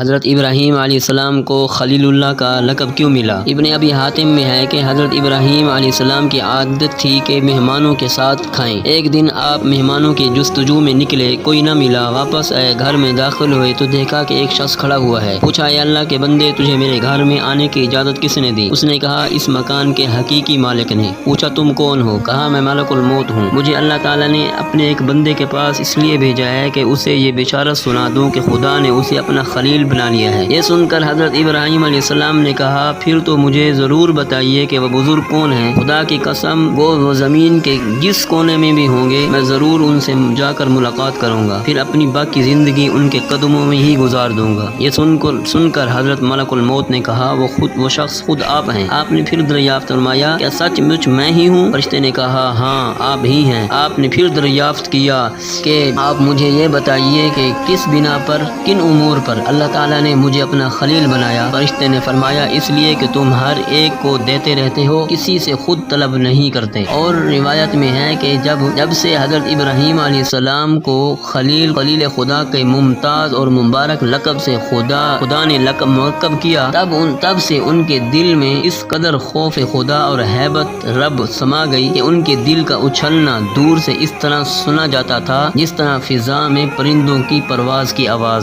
حضرت ابراہیم علیہ السلام کو خلیل اللہ کا لقب کیوں ملا؟ ابن ابی حاتم میں ہے کہ حضرت ابراہیم علیہ السلام کی عادت تھی کہ مہمانوں کے ساتھ کھائیں۔ ایک دن آپ مہمانوں کی جستجو میں نکلے، کوئی نہ ملا، واپس آئے، گھر میں داخل ہوئے تو دیکھا کہ ایک شخص کھڑا ہوا ہے۔ پوچھا، اے اللہ کے بندے، تجھے میرے گھر میں آنے کی اجازت کس نے دی؟ اس نے کہا، اس مکان کے حقیقی مالک نے۔ پوچھا، تم کون ہو؟ کہا، میں ملک الموت ہوں، مجھے اللہ تعالیٰ نے اپنے ایک بندے کے پاس اس لیے بھیجا ہے کہ اسے یہ بشارت سنا دوں کہ خدا نے اسے اپنا خلیل بنا لیا ہے۔ یہ سن کر حضرت ابراہیم علیہ السلام نے کہا، پھر تو مجھے ضرور بتائیے کہ وہ بزرگ کون ہیں۔ خدا کی قسم، وہ زمین کے جس کونے میں بھی ہوں گے، میں ضرور ان سے جا کر ملاقات کروں گا، پھر اپنی باقی زندگی ان کے قدموں میں ہی گزار دوں گا۔ یہ سن کر حضرت ملک الموت نے کہا، وہ شخص خود آپ ہیں۔ آپ نے پھر دریافت فرمایا، کیا سچ مچ میں ہی ہوں؟ فرشتے نے کہا، ہاں آپ ہی ہیں۔ آپ نے پھر دریافت کیا کہ آپ مجھے یہ بتائیے کہ کس بنا پر، کن امور پر اللہ تعالیٰ نے مجھے اپنا خلیل بنایا؟ فرشتے نے فرمایا، اس لیے کہ تم ہر ایک کو دیتے رہتے ہو، کسی سے خود طلب نہیں کرتے۔ اور روایت میں ہے کہ جب سے حضرت ابراہیم علیہ السلام کو خلیل خدا کے ممتاز اور مبارک لقب سے خدا نے لقب مرکب کیا، تب سے ان کے دل میں اس قدر خوف خدا اور ہیبت رب سما گئی کہ ان کے دل کا اچھلنا دور سے اس طرح سنا جاتا تھا جس طرح فضا میں پرندوں کی پرواز کی آواز۔